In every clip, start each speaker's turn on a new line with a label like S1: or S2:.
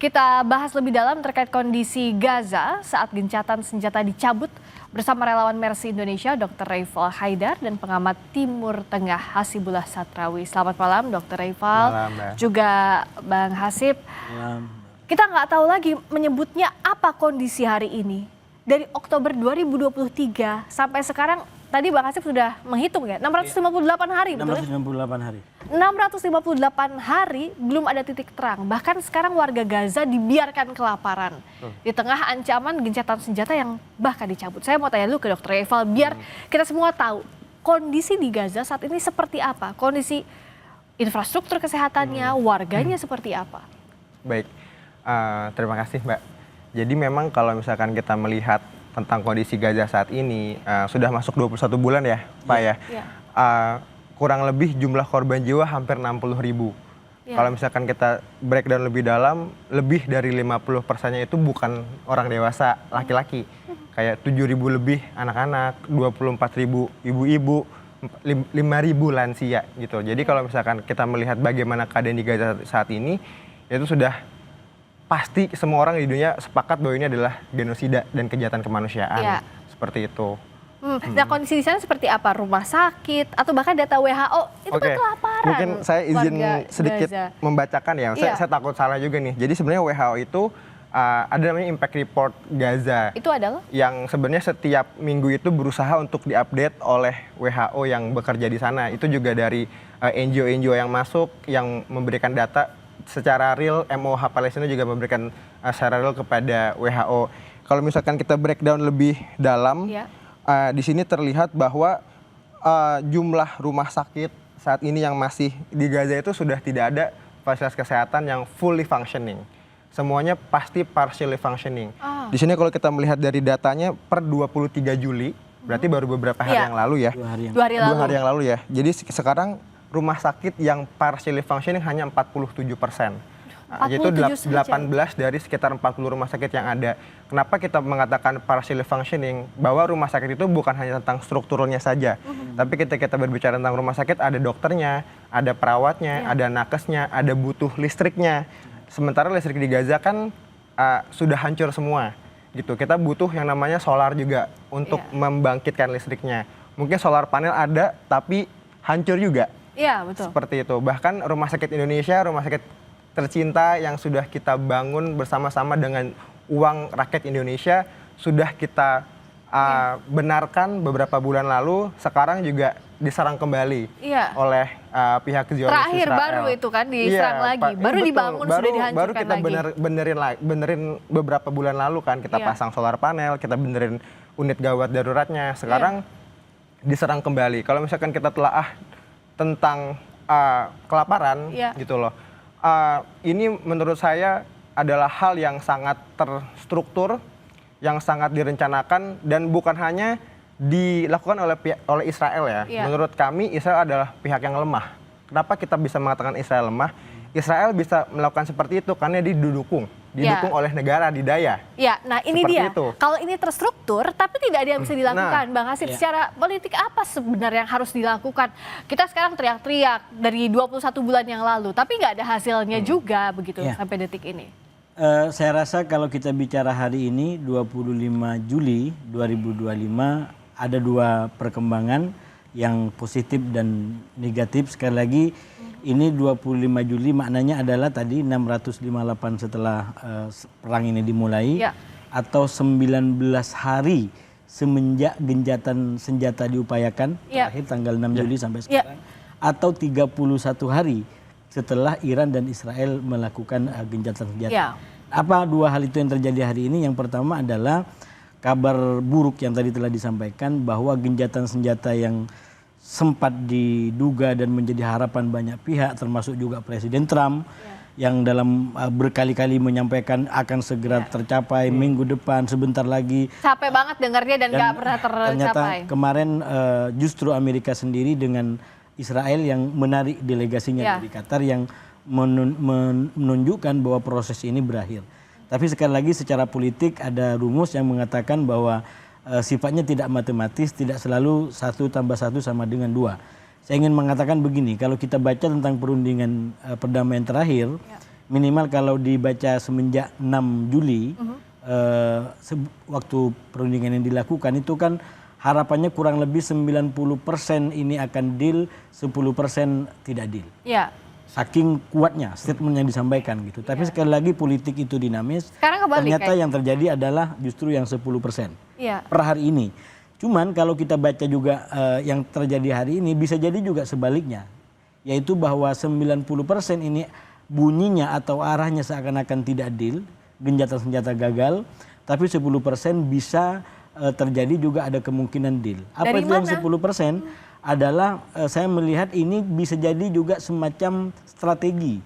S1: Kita bahas lebih dalam terkait kondisi Gaza saat gencatan senjata dicabut bersama relawan Mercy Indonesia Dr. Reifal Haidar dan pengamat Timur Tengah Hasibullah Satrawi. Selamat malam Dr. Reifal, juga Bang Hasib.
S2: Malam.
S1: Kita nggak tahu lagi menyebutnya apa kondisi hari ini. Dari Oktober 2023 sampai sekarang, tadi Bang Hasib sudah menghitung ya, 658 hari, betul ya?
S2: 658 hari.
S1: 658 hari belum ada titik terang. Bahkan sekarang warga Gaza dibiarkan kelaparan. Di tengah ancaman gencatan senjata yang bahkan dicabut. Saya mau tanya dulu ke Dr. Reifal, biar kita semua tahu kondisi di Gaza saat ini seperti apa. Kondisi infrastruktur kesehatannya, warganya seperti apa.
S3: Baik, terima kasih Mbak. Jadi memang kalau misalkan kita melihat tentang kondisi Gaza saat ini, sudah masuk 21 bulan ya Pak ya. Kurang lebih jumlah korban jiwa hampir 60.000. Kalau misalkan kita breakdown lebih dalam, lebih dari 50%-nya itu bukan orang dewasa, laki-laki. Kayak 7.000 lebih anak-anak, 24.000 ibu-ibu, 5.000 lansia gitu. Jadi kalau misalkan kita melihat bagaimana keadaan di Gaza saat ini, itu sudah pasti semua orang di dunia sepakat bahwa ini adalah genosida dan kejahatan kemanusiaan. Seperti itu.
S1: Nah kondisi di sana seperti apa? Rumah sakit atau bahkan data WHO itu kan kelaparan.
S3: Mungkin saya izin sedikit
S1: Gaza
S3: membacakan ya. Saya takut salah juga nih. Jadi sebenarnya WHO itu ada namanya Impact Report Gaza.
S1: Itu adalah?
S3: Yang sebenarnya setiap minggu itu berusaha untuk diupdate oleh WHO yang bekerja di sana. Itu juga dari NGO-NGO yang masuk, yang memberikan data secara real. MOH Palestina juga memberikan secara real kepada WHO. Kalau misalkan kita breakdown lebih dalam, di sini terlihat bahwa jumlah rumah sakit saat ini yang masih di Gaza itu sudah tidak ada fasilitas kesehatan yang fully functioning. Semuanya pasti partially functioning. Di sini kalau kita melihat dari datanya per 23 Juli, berarti baru beberapa hari yang lalu ya. 2 hari yang lalu ya. Jadi sekarang rumah sakit yang partially functioning hanya 47%. Yaitu 18 dari sekitar 40 rumah sakit yang ada. Kenapa kita mengatakan partially functioning? Bahwa rumah sakit itu bukan hanya tentang strukturnya saja. Tapi ketika kita berbicara tentang rumah sakit, ada dokternya, ada perawatnya, ada nakesnya, ada butuh listriknya. Sementara listrik di Gaza kan sudah hancur semua. Gitu. Kita butuh yang namanya solar juga untuk membangkitkan listriknya. Mungkin solar panel ada, tapi hancur juga.
S1: Iya, betul.
S3: Seperti itu. Bahkan rumah sakit Indonesia, rumah sakit tercinta yang sudah kita bangun bersama-sama dengan uang rakyat Indonesia, sudah kita benarkan beberapa bulan lalu, sekarang juga diserang kembali oleh pihak Zionis
S1: Terakhir
S3: Israel.
S1: Baru itu kan diserang lagi, baru dibangun, sudah dihancurkan
S3: baru kita benerin beberapa bulan lalu kan, kita pasang solar panel, kita benerin unit gawat daruratnya, sekarang diserang kembali. Kalau misalkan kita telaah tentang kelaparan gitu loh, ini menurut saya adalah hal yang sangat terstruktur, yang sangat direncanakan, dan bukan hanya dilakukan oleh Israel ya. Menurut kami Israel adalah pihak yang lemah. Kenapa kita bisa mengatakan Israel lemah? Israel bisa melakukan seperti itu karena didukung oleh negara adidaya.
S1: Nah ini seperti dia. Kalau ini terstruktur, tapi tidak ada yang bisa dilakukan, Bang Hasib. Secara politik apa sebenarnya yang harus dilakukan? Kita sekarang teriak-teriak dari 21 bulan yang lalu, tapi nggak ada hasilnya juga begitu sampai detik ini.
S2: Saya rasa kalau kita bicara hari ini 25 Juli 2025 ada dua perkembangan yang positif dan negatif. Sekali lagi ini 25 Juli maknanya adalah tadi 658 setelah perang ini dimulai, atau 19 hari semenjak gencatan senjata diupayakan terakhir tanggal 6 Juli sampai sekarang, atau 31 hari setelah Iran dan Israel melakukan gencatan senjata. Apa dua hal itu yang terjadi hari ini? Yang pertama adalah kabar buruk yang tadi telah disampaikan bahwa gencatan senjata yang sempat diduga dan menjadi harapan banyak pihak termasuk juga Presiden Trump yang dalam berkali-kali menyampaikan akan segera tercapai minggu depan, sebentar lagi.
S1: Capek banget dengarnya dan nggak pernah tercapai.
S2: Ternyata kemarin justru Amerika sendiri dengan Israel yang menarik delegasinya dari Qatar yang menunjukkan bahwa proses ini berakhir. Tapi sekali lagi secara politik ada rumus yang mengatakan bahwa sifatnya tidak matematis, tidak selalu 1 + 1 sama dengan 2. Saya ingin mengatakan begini, kalau kita baca tentang perundingan perdamaian terakhir, Minimal kalau dibaca semenjak 6 Juli, waktu perundingan yang dilakukan itu kan harapannya kurang lebih 90% ini akan deal, 10% tidak deal.
S1: Ya.
S2: Saking kuatnya statement yang disampaikan gitu. Tapi sekali lagi politik itu dinamis.
S1: Sekarang kebalik,
S2: ternyata yang terjadi adalah justru yang 10%
S1: Iya.
S2: per hari ini. Cuman kalau kita baca juga yang terjadi hari ini bisa jadi juga sebaliknya. Yaitu bahwa 90% ini bunyinya atau arahnya seakan-akan tidak deal, gencatan senjata gagal, tapi 10% bisa terjadi juga ada kemungkinan deal. Apa
S1: Dari
S2: itu yang
S1: mana?
S2: 10%? Adalah saya melihat ini bisa jadi juga semacam strategi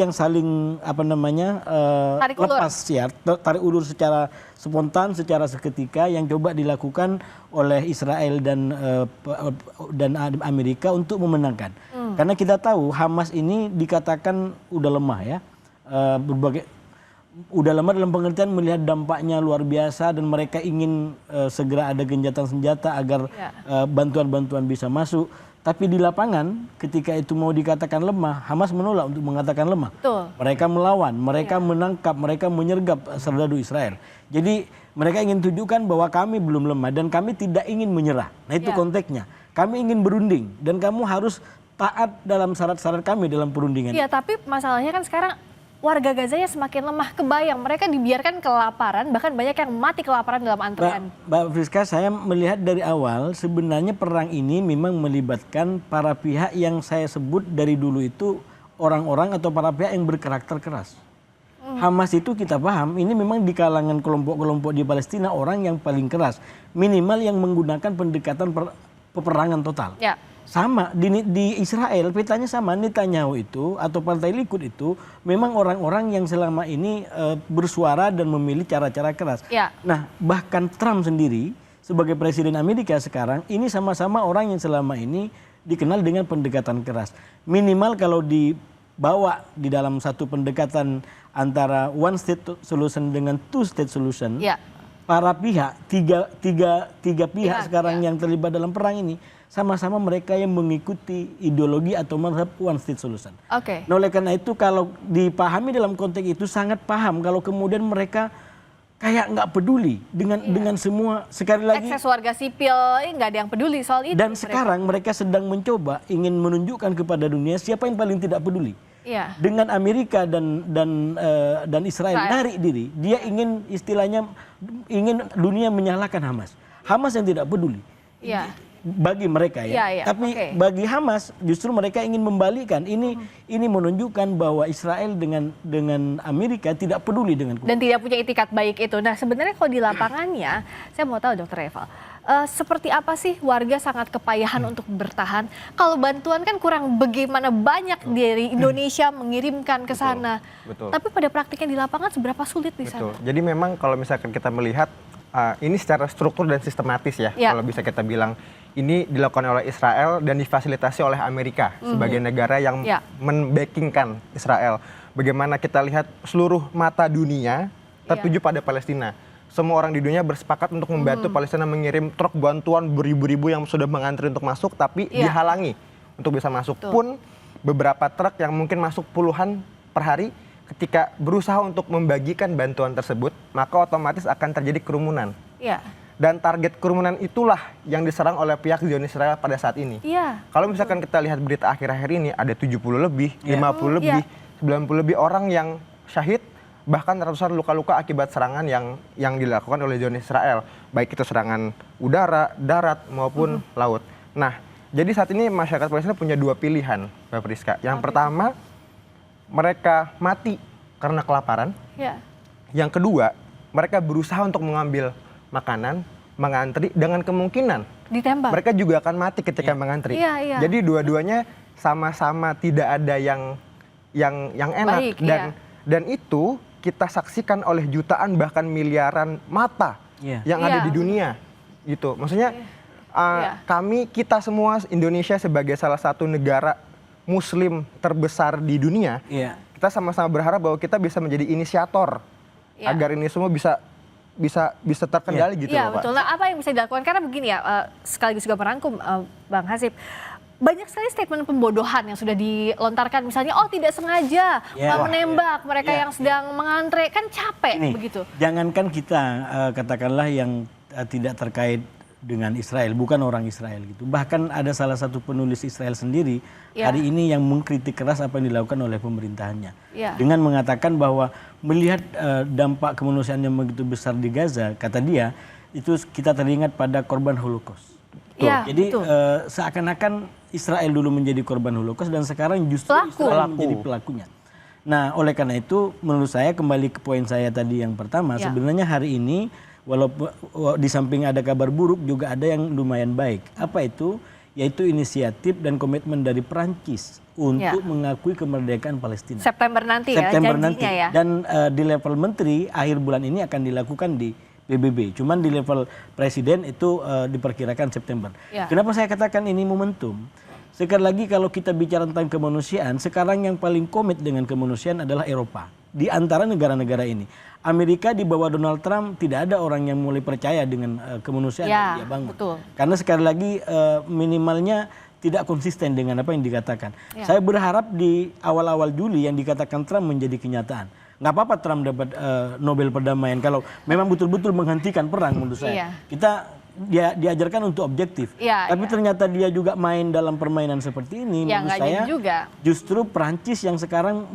S2: yang saling
S1: Tarik ulur.
S2: lepas ya, tarik ulur secara spontan, secara seketika yang coba dilakukan oleh Israel dan Amerika untuk memenangkan. Karena kita tahu Hamas ini dikatakan udah lemah ya, udah lemah dalam pengertian melihat dampaknya luar biasa dan mereka ingin segera ada gencatan senjata agar bantuan-bantuan bisa masuk. Tapi di lapangan ketika itu mau dikatakan lemah, Hamas menolak untuk mengatakan lemah.
S1: Betul.
S2: Mereka melawan, mereka menangkap, mereka menyergap serdadu Israel. Jadi mereka ingin tunjukkan bahwa kami belum lemah dan kami tidak ingin menyerah. Nah itu konteksnya. Kami ingin berunding dan kamu harus taat dalam syarat-syarat kami dalam perundingan.
S1: Iya, tapi masalahnya kan sekarang warga Gazanya semakin lemah. Kebayang mereka dibiarkan kelaparan, bahkan banyak yang mati kelaparan dalam antrean.
S2: Mbak Friska, saya melihat dari awal sebenarnya perang ini memang melibatkan para pihak yang saya sebut dari dulu itu orang-orang atau para pihak yang berkarakter keras. Hamas itu kita paham ini memang di kalangan kelompok-kelompok di Palestina orang yang paling keras. Minimal yang menggunakan pendekatan peperangan total.
S1: Ya.
S2: Sama di Israel petanya sama. Netanyahu itu atau Partai Likud itu memang orang-orang yang selama ini bersuara dan memilih cara-cara keras.
S1: Ya.
S2: Nah bahkan Trump sendiri sebagai Presiden Amerika sekarang ini sama-sama orang yang selama ini dikenal dengan pendekatan keras. Minimal kalau dibawa di dalam satu pendekatan antara one state solution dengan two state solution,
S1: Ya.
S2: para pihak tiga pihak sekarang yang terlibat dalam perang ini sama-sama mereka yang mengikuti ideologi atau mazhab one state solution.
S1: Oke.
S2: Nah oleh karena itu kalau dipahami dalam konteks itu sangat paham kalau kemudian mereka kayak nggak peduli dengan semua, sekali lagi.
S1: Ekses warga sipil nggak ada yang peduli soal itu.
S2: Dan sekarang mereka sedang mencoba ingin menunjukkan kepada dunia siapa yang paling tidak peduli.
S1: Iya.
S2: Dengan Amerika dan Israel narik diri, dia ingin istilahnya ingin dunia menyalahkan Hamas. Hamas yang tidak peduli.
S1: Iya.
S2: Bagi mereka ya.
S1: Iya,
S2: Tapi bagi Hamas justru mereka ingin membalikan. Ini menunjukkan bahwa Israel dengan Amerika tidak peduli dengan
S1: Dan tidak punya itikat baik itu. Nah sebenarnya kalau di lapangannya, saya mau tahu Dr. Eval, seperti apa sih warga sangat kepayahan untuk bertahan? Kalau bantuan kan kurang bagaimana banyak dari Indonesia mengirimkan ke sana.
S3: Betul.
S1: Tapi pada praktiknya di lapangan seberapa sulit di sana?
S3: Betul. Jadi memang kalau misalkan kita melihat ini secara struktur dan sistematis ya, kalau bisa kita bilang. Ini dilakukan oleh Israel dan difasilitasi oleh Amerika sebagai negara yang men-backingkan Israel. Bagaimana kita lihat seluruh mata dunia tertuju pada Palestina. Semua orang di dunia bersepakat untuk membantu Palestina mengirim truk bantuan beribu-ribu yang sudah mengantri untuk masuk, tapi dihalangi untuk bisa masuk. Pun beberapa truk yang mungkin masuk puluhan per hari, ketika berusaha untuk membagikan bantuan tersebut, maka otomatis akan terjadi kerumunan.
S1: Iya.
S3: Dan target kerumunan itulah yang diserang oleh pihak Zionis Israel pada saat ini.
S1: Iya.
S3: Kalau misalkan kita lihat berita akhir-akhir ini ada 70 lebih, 50 lebih, 90 lebih orang yang syahid, bahkan ratusan luka-luka akibat serangan yang dilakukan oleh Zionis Israel, baik itu serangan udara, darat maupun laut. Nah, jadi saat ini masyarakat Palestina punya dua pilihan, Mbak Priska. Yang pertama, mereka mati karena kelaparan.
S1: Iya.
S3: Yang kedua, mereka berusaha untuk mengambil makanan, mengantri dengan kemungkinan
S1: Ditembak.
S3: mereka juga akan mati ketika mengantri.
S1: Iya.
S3: Jadi dua-duanya sama-sama tidak ada yang enak.
S1: Baik,
S3: Dan itu kita saksikan oleh jutaan bahkan miliaran mata yang ada di dunia. Gitu. Maksudnya kita semua Indonesia sebagai salah satu negara Muslim terbesar di dunia, kita sama-sama berharap bahwa kita bisa menjadi inisiator agar ini semua bisa terkendali gitu
S1: Iya
S3: loh, Pak.
S1: betul. Nah apa yang bisa dilakukan? Karena begini ya, sekaligus juga merangkum Bang Hasib. banyak sekali statement pembodohan yang sudah dilontarkan, misalnya oh tidak sengaja menembak mereka yang sedang mengantre, kan capek
S2: Ini,
S1: begitu.
S2: jangankan kita katakanlah yang tidak terkait dengan Israel, bukan orang Israel gitu. Bahkan ada salah satu penulis Israel sendiri hari ini yang mengkritik keras apa yang dilakukan oleh pemerintahannya. Dengan mengatakan bahwa melihat dampak kemanusiaan yang begitu besar di Gaza, kata dia, itu kita teringat pada korban Holocaust. Jadi seakan-akan Israel dulu menjadi korban Holocaust dan sekarang justru Israel menjadi pelakunya. Nah, oleh karena itu menurut saya, kembali ke poin saya tadi yang pertama, sebenarnya hari ini walaupun di samping ada kabar buruk juga ada yang lumayan baik. Apa itu? Yaitu inisiatif dan komitmen dari Perancis untuk mengakui kemerdekaan Palestina.
S1: September nanti janjinya ya.
S2: Dan di level menteri akhir bulan ini akan dilakukan di PBB. Cuman di level presiden itu diperkirakan September. Kenapa saya katakan ini momentum? Sekali lagi kalau kita bicara tentang kemanusiaan, sekarang yang paling komit dengan kemanusiaan adalah Eropa. Di antara negara-negara ini. Amerika di bawah Donald Trump tidak ada orang yang mulai percaya dengan kemanusiaan yang dia bangun. Karena sekali lagi minimalnya tidak konsisten dengan apa yang dikatakan. Saya berharap di awal-awal Juli yang dikatakan Trump menjadi kenyataan. Nggak apa-apa Trump dapat Nobel perdamaian kalau memang betul-betul menghentikan perang menurut saya. Kita diajarkan untuk objektif. Tapi ternyata dia juga main dalam permainan seperti ini. Menurut saya justru Perancis yang sekarang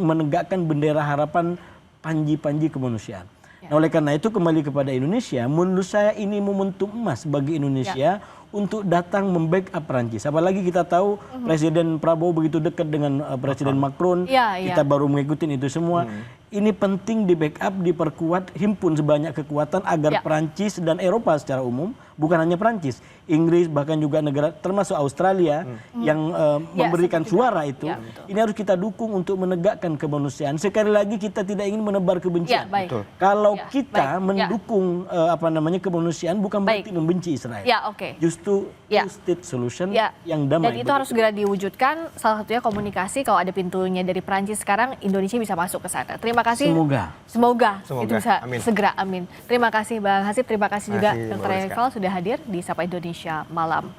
S2: menegakkan bendera harapan panji-panji kemanusiaan. Nah, oleh karena itu kembali kepada Indonesia, menurut saya ini momentum emas bagi Indonesia untuk datang membackup Perancis. Apalagi kita tahu Presiden Prabowo begitu dekat dengan Presiden Macron. Kita baru mengikuti itu semua. Ini penting di backup, diperkuat, himpun sebanyak kekuatan agar Perancis dan Eropa secara umum, bukan hanya Perancis, Inggris bahkan juga negara termasuk Australia yang memberikan suara itu. Ini harus kita dukung untuk menegakkan kemanusiaan. Sekali lagi kita tidak ingin menebar kebencian. Kalau kita mendukung kemanusiaan bukan berarti membenci Israel. Justru two-state solution yang damai.
S1: Dan itu harus segera diwujudkan. Salah satunya komunikasi. Kalau ada pintunya dari Perancis sekarang, Indonesia bisa masuk ke sana. Terima kasih. Semoga itu bisa segera. Amin. Terima kasih Bang Hasib. Terima kasih juga Dr. Eval sudah hadir di Sapa Indonesia Malam.